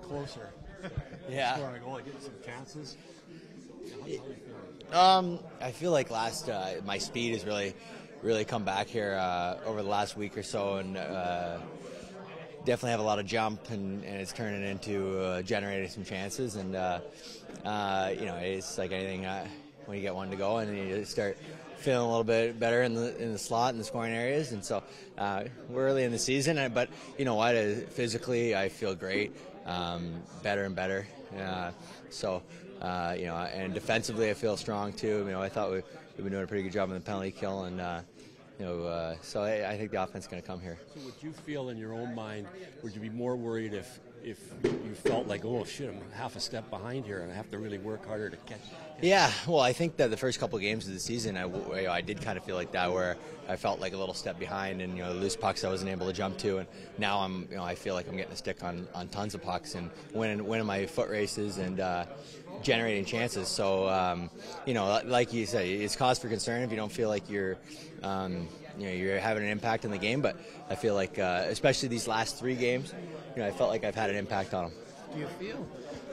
closer. Yeah. Scoring a goal, getting some chances. How you feeling? I feel like my speed has really come back here over the last week or so, and definitely have a lot of jump, and it's turning into generating some chances. And it's like anything when you get one to go, and you start feeling a little bit better in the slot and the scoring areas. And so we're early in the season, but you know what? Physically, I feel great, better and better. And defensively, I feel strong too. I thought we've been doing a pretty good job on the penalty kill, and so I think the offense is going to come here. So would you feel in your own mind, would you be more worried if you felt like, oh shit, I'm half a step behind here and I have to really work harder to catch? Yeah, well, I think that the first couple of games of the season, I did kind of feel like that, where I felt like a little step behind, and loose pucks I wasn't able to jump to, and now I feel like I'm getting a stick on tons of pucks and winning my foot races and generating chances. So like you said, it's cause for concern if you don't feel like you're having an impact in the game. But I feel like, especially these last 3 games, I felt like I've had an impact on them. Do you feel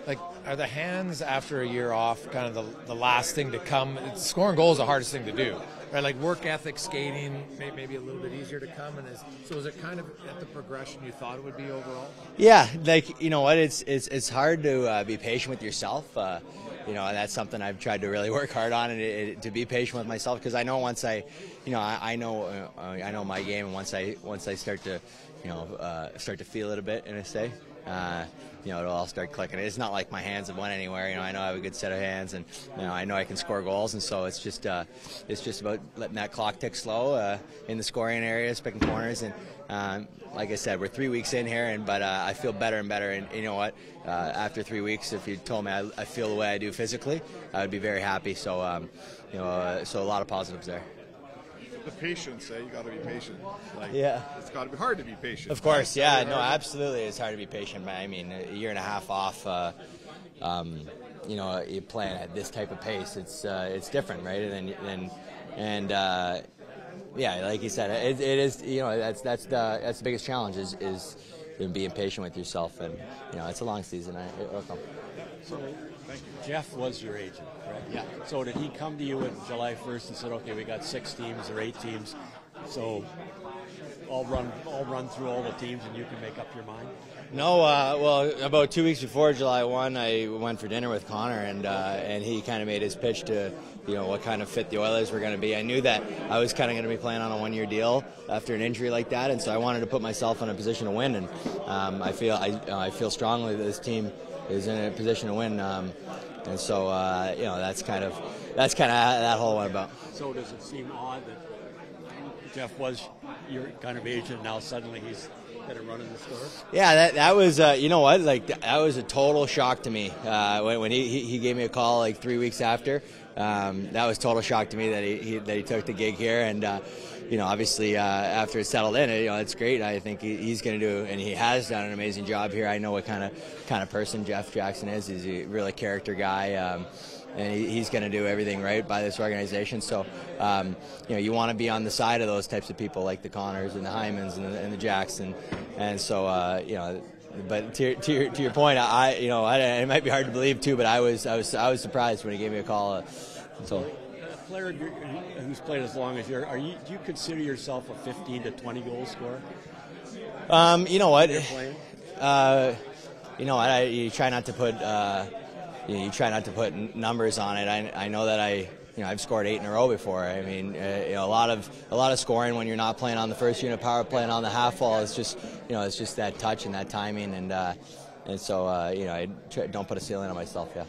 like, are the hands after a year off kind of the last thing to come? Scoring goals is the hardest thing to do, right? Like work ethic, skating, maybe a little bit easier to come. And is it kind of at the progression you thought it would be overall? Yeah, like what, it's hard to be patient with yourself. And that's something I've tried to really work hard on, and to be patient with myself, because I know once I know my game, and once I start to feel it a bit, and I say, it'll all start clicking. It's not like my hands have went anywhere. I know I have a good set of hands, and I know I can score goals, and so it's just about letting that clock tick slow in the scoring areas, picking corners, and like I said, we're 3 weeks in here, but I feel better and better. And you know what? After 3 weeks, if you told me I feel the way I do physically, I would be very happy. So so a lot of positives there. The patience, you got to be patient. Yeah. It's got to be hard to be patient. Of course, yeah. No, absolutely. It's hard to be patient. But I mean, a year and a half off, you're playing at this type of pace. It's different, right? Yeah, like you said, it is. That's the biggest challenge is being patient with yourself, and it's a long season. It'll come. So, Jeff was your agent, correct? Yeah. So did he come to you on July 1st and said, okay, we got 6 teams or 8 teams, so I'll run through all the teams and you can make up your mind? No, well, about 2 weeks before July 1, I went for dinner with Connor, and he kind of made his pitch to, what kind of fit the Oilers were going to be. I knew that I was kind of going to be playing on a 1-year deal after an injury like that, and so I wanted to put myself in a position to win, and I feel strongly that this team is in a position to win, and so that's kind of how that whole went about. So does it seem odd that Jeff was your kind of agent, now suddenly he's kind of running the store? Yeah, that was that was a total shock to me when he gave me a call like 3 weeks after. That was total shock to me that he took the gig here, and obviously after it's settled in, it's great. I think he's going to do, and he has done an amazing job here. I know what kind of person Jeff Jackson is. He's a really character guy. And he's going to do everything right by this organization. So, you want to be on the side of those types of people, like the Connors and the Hymans and the Jackson. And so, but to your point, it might be hard to believe too, but I was surprised when he gave me a call. So, a player who's played as long as do you consider yourself a 15 to 20 goal scorer? You know what? You try not to put. You try not to put numbers on it. I know that I've scored 8 in a row before. I mean, a lot of scoring when you're not playing on the first unit power play and on the half wall. It's just that touch and that timing, and so I don't put a ceiling on myself. Yeah.